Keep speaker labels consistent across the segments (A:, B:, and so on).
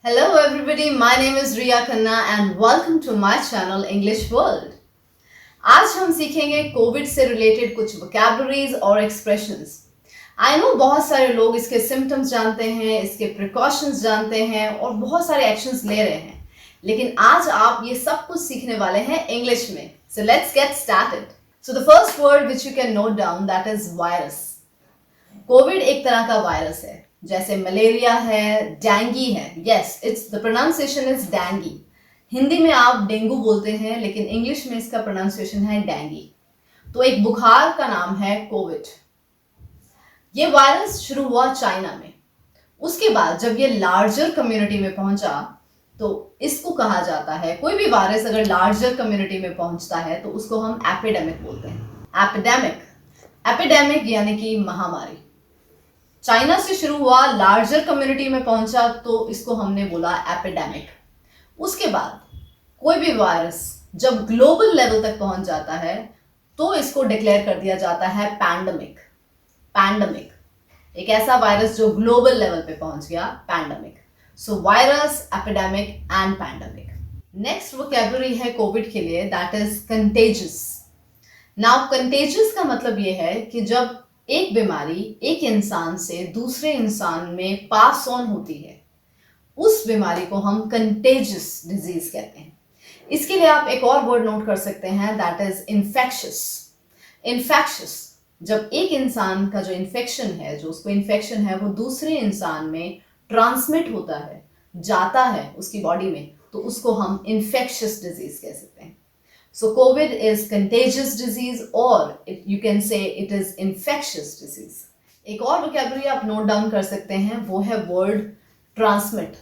A: Hello everybody, my name is Riya Khanna and welcome to my channel English World. आज हम सीखेंगे Covid से related कुछ vocabularies और एक्सप्रेशंस। आई नो बहुत सारे लोग इसके सिम्टम्स जानते हैं, इसके प्रिकॉशंस जानते हैं और बहुत सारे एक्शंस ले रहे हैं, लेकिन आज आप ये सब कुछ सीखने वाले हैं इंग्लिश में। So let's get started. So the first word which you can note down that is virus. Covid एक तरह का वायरस है, जैसे मलेरिया है, डेंगी है। Yes, it's the pronunciation is dinghy. Hindi में आप डेंगू बोलते हैं, लेकिन इंग्लिश में इसका प्रोनाउंसिएशन है डेंगी। तो एक बुखार का नाम है कोविड। ये वायरस शुरू हुआ चाइना में। उसके बाद जब ये लार्जर कम्युनिटी में पहुंचा तो इसको कहा जाता है, कोई भी वायरस अगर लार्जर कम्युनिटी में पहुंचता है तो उसको हम एपिडेमिक बोलते हैं। एपिडेमिक यानी कि महामारी। चाइना से शुरू हुआ, लार्जर कम्युनिटी में पहुंचा तो इसको हमने बोला एपिडेमिक। उसके बाद कोई भी वायरस जब ग्लोबल लेवल तक पहुंच जाता है तो इसको डिक्लेयर कर दिया जाता है पैंडेमिक। एक ऐसा वायरस जो ग्लोबल लेवल पे पहुंच गया, pandemic. So virus, epidemic and pandemic. Next vocabulary है कोविड के लिए, that is contagious. Now contagious का मतलब ये है कि जब एक बीमारी एक इंसान से दूसरे इंसान में पास ऑन होती है, उस बीमारी को हम कंटेजियस डिजीज कहते हैं। इसके लिए आप एक और वर्ड नोट कर सकते हैं, दैट इज इन्फेक्शियस। जब एक इंसान का जो इन्फेक्शन है, जो उसको इन्फेक्शन है, वो दूसरे इंसान में ट्रांसमिट होता है, जाता है उसकी बॉडी में, तो उसको हम इन्फेक्शियस डिजीज कह सकते हैं। So COVID is contagious disease or you can say it is infectious disease. एक और vocabulary आप नोट डाउन कर सकते हैं, वो है वर्ड ट्रांसमिट।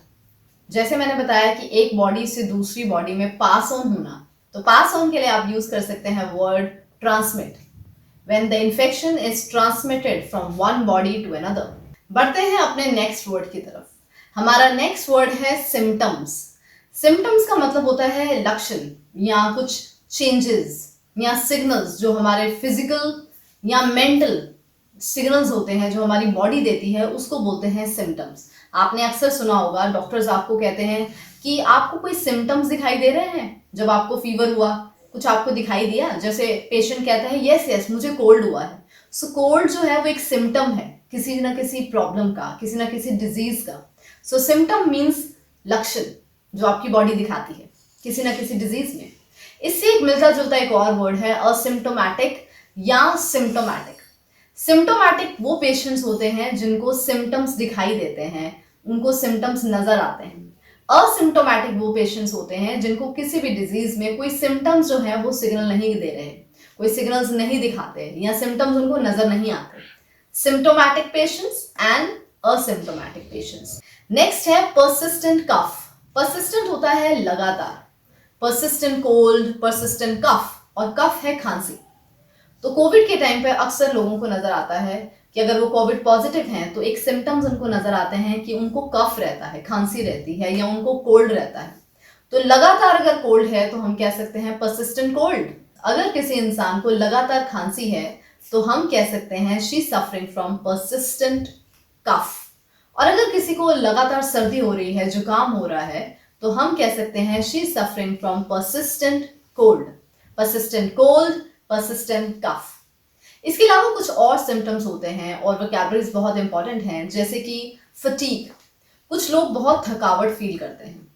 A: जैसे मैंने बताया कि एक बॉडी से दूसरी बॉडी में पास ऑन होना, तो पास ऑन के लिए आप यूज कर सकते हैं word transmit. When the infection is transmitted from one body to another. बढ़ते हैं अपने नेक्स्ट वर्ड की तरफ। हमारा नेक्स्ट वर्ड है सिम्टम्स। सिम्टम्स का मतलब होता है लक्षण या कुछ चेंजेस या सिग्नल्स जो हमारे फिजिकल या मेंटल सिग्नल्स होते हैं, जो हमारी बॉडी देती है, उसको बोलते हैं सिम्टम्स। आपने अक्सर सुना होगा, डॉक्टर्स आपको कहते हैं कि आपको कोई सिम्टम्स दिखाई दे रहे हैं। जब आपको फीवर हुआ, कुछ आपको दिखाई दिया, जैसे पेशेंट कहता है यस मुझे कोल्ड हुआ है। सो कोल्ड जो है वो एक सिम्टम है किसी ना किसी प्रॉब्लम का, किसी ना किसी डिजीज का। सो सिम्टम मीन्स लक्षण जो आपकी बॉडी दिखाती है किसी ना किसी डिजीज में। इससे एक मिलता जुलता एक और वर्ड है असिम्टोमैटिक या सिम्टोमैटिक। सिम्टोमैटिक वो पेशेंट्स होते हैं जिनको सिम्टम्स दिखाई देते हैं, उनको सिम्टम्स नजर आते हैं। असिम्टोमैटिक वो पेशेंट्स होते हैं जिनको किसी भी डिजीज में कोई सिम्टम्स जो है वो सिग्नल नहीं दे रहे, कोई सिग्नल्स नहीं दिखाते या सिम्टम्स उनको नजर नहीं आते। Symptomatic patients and asymptomatic patients. Next है परसिस्टेंट कफ। परसिस्टेंट होता है लगातार, persistent cold, persistent cough, और कफ है खांसी। तो कोविड के टाइम पे अक्सर लोगों को नजर आता है कि अगर वो कोविड पॉजिटिव हैं तो एक सिम्टम्स उनको नजर आते हैं कि उनको कफ रहता है, खांसी रहती है या उनको कोल्ड रहता है। तो लगातार अगर कोल्ड है तो हम कह सकते हैं persistent cold। अगर किसी इंसान को लगातार खांसी है तो हम कह सकते हैं she suffering from persistent cough। और अगर किसी को लगातार सर्दी हो रही है, जुकाम हो रहा है, तो हम कह सकते हैं she is suffering from persistent cold, persistent cough। इसके अलावा कुछ और सिम्टम्स होते हैं और वोकैबुलरीज बहुत इंपॉर्टेंट हैं, जैसे कि फटीग। कुछ लोग बहुत थकावट फील करते हैं,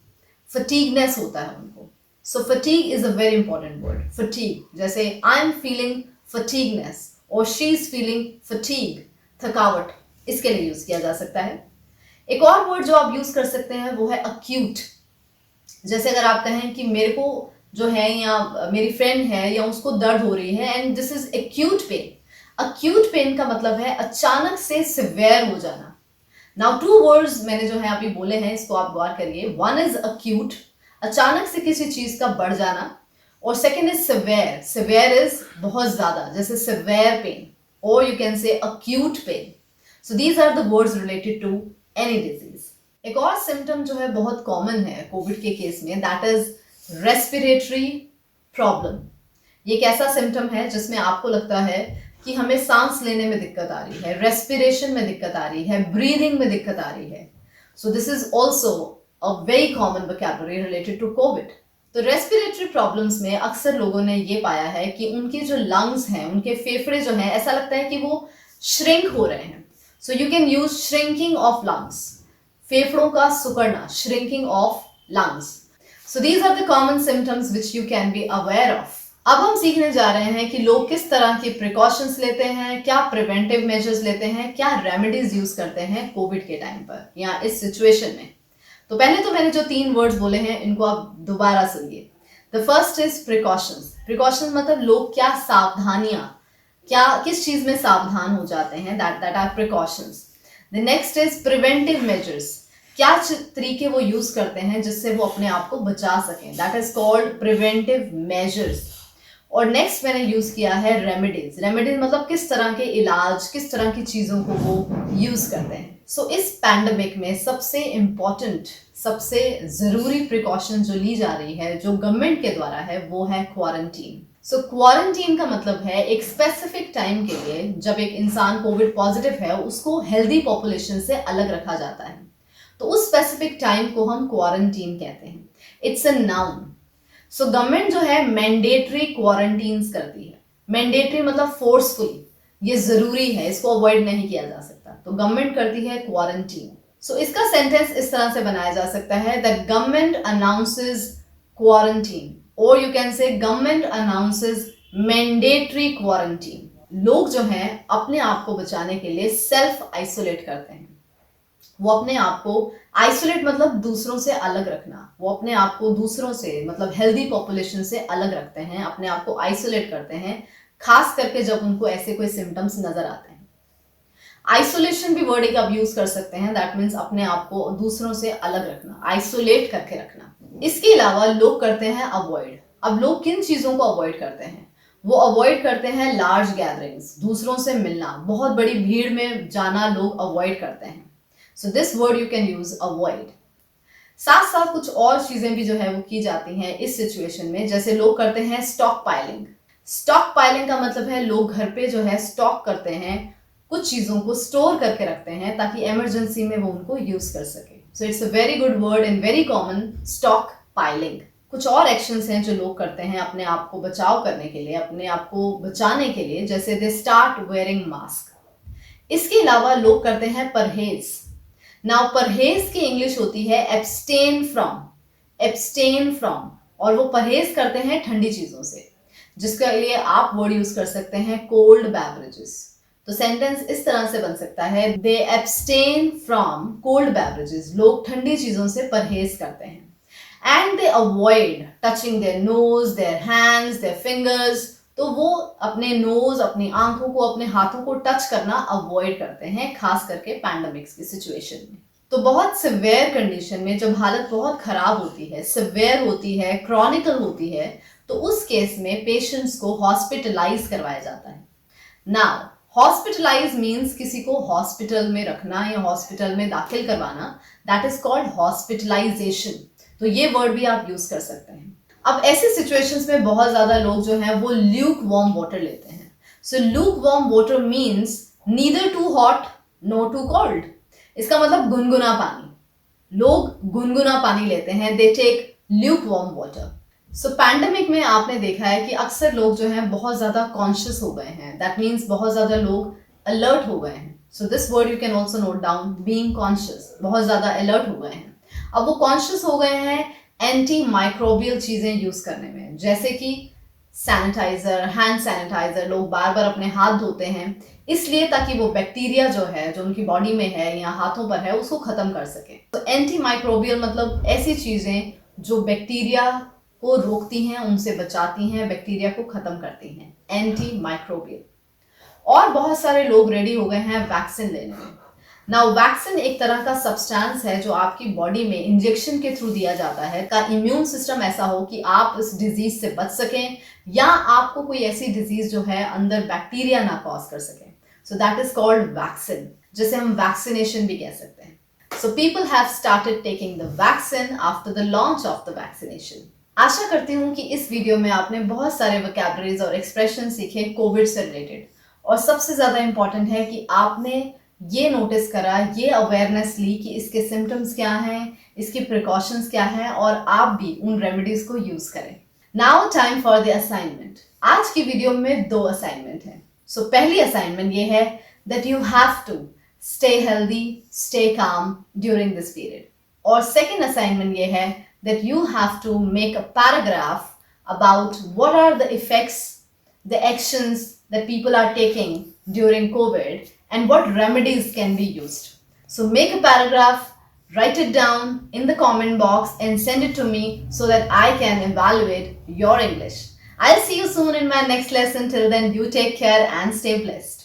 A: फटीगनेस होता है उनको। So fatigue is a very important word. Fatigue, जैसे आई एम फीलिंग फटीगनेस और शी इज फीलिंग फटीग, थकावट, इसके लिए यूज किया जा सकता है। एक और वर्ड जो आप यूज कर सकते हैं वो है अक्यूट। जैसे अगर आप कहें कि मेरे को जो है या मेरी फ्रेंड है या उसको दर्द हो रही है and this is acute pain. Acute pain का मतलब है अचानक से सिवियर हो जाना। नाउ टू वर्ड्स मैंने जो है अभी बोले हैं, इसको आप गौर करिए। वन इज एक्यूट, अचानक से किसी चीज का बढ़ जाना, और second is severe. Severe is बहुत ज्यादा, जैसे सिवियर पेन, और you can say acute pain. So these are the words related to any disease. एक और सिम्टम जो है बहुत कॉमन है कोविड के केस में, दैट इज रेस्पिरेटरी प्रॉब्लम। ये एक ऐसा सिम्टम है जिसमें आपको लगता है कि हमें सांस लेने में दिक्कत आ रही है, रेस्पिरेशन में दिक्कत आ रही है, ब्रीदिंग में दिक्कत आ रही है। So this is also a very common vocabulary related to COVID. तो रेस्पिरेटरी प्रॉब्लम्स में अक्सर लोगों ने ये पाया है कि उनके जो लंग्स हैं, उनके फेफड़े जो हैं, ऐसा लगता है कि वो श्रिंक हो रहे हैं. So you can use shrinking of lungs, फेफड़ों का सिकुड़ना, shrinking of lungs. So these are the common symptoms which you can be aware of. अब हम सीखने जा रहे हैं कि लोग किस तरह की प्रिकॉशंस लेते हैं, क्या प्रिवेंटिव मेजर्स लेते हैं, क्या रेमेडीज यूज करते हैं कोविड के टाइम पर या इस सिचुएशन में. तो पहले तो मैंने जो 3 वर्ड्स बोले हैं इनको आप दोबारा सुनिए. The first is precautions. Precautions मतलब लोग क्या सावधानियां, क्या किस चीज में सावधान हो जाते हैं, that are precautions. The next is preventive measures. क्या तरीके वो यूज करते हैं जिससे वो अपने आप को बचा सकें, that is called preventive measures. और नेक्स्ट मैंने यूज किया है रेमेडीज. रेमेडीज मतलब किस तरह के इलाज, किस तरह की चीजों को वो यूज करते हैं. सो इस पैंडेमिक में सबसे इम्पॉर्टेंट, सबसे जरूरी प्रिकॉशन जो ली जा रही है, जो गवर्नमेंट के द्वारा है, वो है क्वारंटीन. सो क्वारंटीन का मतलब है एक स्पेसिफिक टाइम के लिए जब एक इंसान कोविड पॉजिटिव है उसको हेल्दी पॉपुलेशन से अलग रखा जाता है. तो उस स्पेसिफिक टाइम को हम क्वारंटीन कहते हैं. It's a noun. So government जो है मैंडेटरी क्वारंटीन्स करती है. मैंडेटरी मतलब फोर्सफुली, ये जरूरी है, इसको अवॉइड नहीं किया जा सकता, तो गवर्नमेंट करती है क्वारंटीन. सो इसका सेंटेंस इस तरह से बनाया जा सकता है, द गवर्नमेंट अनाउंसेस क्वारंटीन, और यू कैन से गवर्नमेंट अनाउंसेस मैंडेटरी क्वारंटीन. लोग जो हैं अपने आप को बचाने के लिए सेल्फ आइसोलेट करते हैं. वो अपने आप को आइसोलेट मतलब दूसरों से अलग रखना, वो अपने आप को दूसरों से मतलब हेल्दी पॉपुलेशन से अलग रखते हैं, अपने आप को आइसोलेट करते हैं, खास करके जब उनको ऐसे कोई सिम्टम्स नजर आते हैं. आइसोलेशन भी वर्ड एक आप यूज कर सकते हैं, दैट मीन्स अपने आप को दूसरों से अलग रखना, आइसोलेट करके रखना. इसके अलावा लोग करते हैं अवॉइड. अब लोग किन चीजों को अवॉइड करते हैं? वो अवॉइड करते हैं लार्ज गैदरिंग्स, दूसरों से मिलना, बहुत बड़ी भीड़ में जाना लोग अवॉइड करते हैं. So this word you can use avoid. साथ साथ कुछ और चीजें भी जो है वो की जाती हैं इस सिचुएशन में, जैसे लोग करते हैं स्टॉक पाइलिंग. स्टॉक पाइलिंग का मतलब है लोग घर पे जो है स्टॉक करते हैं, कुछ चीजों को स्टोर करके रखते हैं ताकि इमरजेंसी में वो उनको यूज कर सके. So it's a very good word and very common, stock piling. कुछ और एक्शंस हैं जो लोग करते हैं अपने आप को बचाव करने के लिए, अपने आप को बचाने के लिए, जैसे दे स्टार्ट वेयरिंग मास्क. इसके अलावा लोग करते हैं परहेज. नाउ परहेज की इंग्लिश होती है एब्सटेन फ्रॉम. एब्सटेन फ्रॉम, और वो परहेज करते हैं ठंडी चीजों से, जिसके लिए आप वर्ड यूज कर सकते हैं कोल्ड बेवरेजेस. तो सेंटेंस इस तरह से बन सकता है, दे एब्सटेन फ्रॉम कोल्ड बेवरेजेस. लोग ठंडी चीजों से परहेज करते हैं. And they avoid touching their nose, their hands, their fingers. तो वो अपने नोज, अपनी आंखों को, अपने हाथों को टच करना अवॉइड करते हैं, खास करके पैंडेमिक्स की सिचुएशन में. तो बहुत सिवियर कंडीशन में जब हालत बहुत खराब होती है, सिवियर होती है, क्रॉनिकल होती है, तो उस केस में पेशेंट्स को हॉस्पिटलाइज करवाया जाता है. नाउ हॉस्पिटलाइज मीन्स किसी को हॉस्पिटल में रखना या हॉस्पिटल में दाखिल करवाना, दैट इज कॉल्ड हॉस्पिटलाइजेशन. तो ये वर्ड भी आप यूज कर सकते हैं. अब ऐसे सिचुएशंस में बहुत ज्यादा लोग जो हैं वो ल्यूक वार्म वाटर लेते हैं. So lukewarm water means neither too hot no too cold. इसका मतलब गुनगुना पानी. लोग गुनगुना पानी लेते हैं, they take lukewarm water. So pandemic में आपने देखा है कि अक्सर लोग जो हैं बहुत ज्यादा कॉन्शियस हो गए हैं, दैट मीन्स बहुत ज्यादा लोग अलर्ट हो गए हैं. So this word you can also note down, being conscious. बहुत ज्यादा अलर्ट हो गए हैं. अब वो कॉन्शियस हो गए हैं एंटी माइक्रोबियल चीजें यूज करने में, जैसे कि सैनिटाइजर, हैंड सैनिटाइजर. लोग बार बार अपने हाथ धोते हैं इसलिए ताकि वो बैक्टीरिया जो है, जो उनकी बॉडी में है या हाथों पर है, उसको खत्म कर सके. तो एंटी माइक्रोबियल मतलब ऐसी चीजें जो बैक्टीरिया को रोकती हैं, उनसे बचाती हैं, बैक्टीरिया को खत्म करती हैं, एंटी माइक्रोबियल. और बहुत सारे लोग रेडी हो गए हैं वैक्सीन लेने में. नाउ वैक्सीन एक तरह का सब्सटेंस है जो आपकी बॉडी में इंजेक्शन के थ्रू दिया जाता है, का इम्यून सिस्टम ऐसा हो कि आप इस डिजीज से बच सकें या आपको कोई ऐसी डिजीज जो है अंदर बैक्टीरिया ना कॉज कर सके. So that is called vaccine, जिसे हम वैक्सीनेशन भी कह सकते हैं. So people have started taking the vaccine after the launch of the vaccination. आशा करती हूँ कि इस वीडियो में आपने बहुत सारे वोकैबुलरीज और एक्सप्रेशन सीखे कोविड से रिलेटेड, और सबसे ज्यादा इंपॉर्टेंट है कि आपने ये नोटिस करा, ये अवेयरनेस ली कि इसके सिम्टम्स क्या हैं, इसकी प्रिकॉशंस क्या है और आप भी उन रेमेडीज को यूज करें. Now time for the assignment. आज की वीडियो में 2 असाइनमेंट हैं. सो पहली असाइनमेंट ये है that you have to stay healthy, stay calm during this period. और सेकेंड असाइनमेंट ये है that you have to make a paragraph about what are the effects, the actions that people are taking during COVID and what remedies can be used. So make a paragraph, write it down in the comment box and send it to me so that I can evaluate your English. I'll see you soon in my next lesson. Till then, you take care and stay blessed.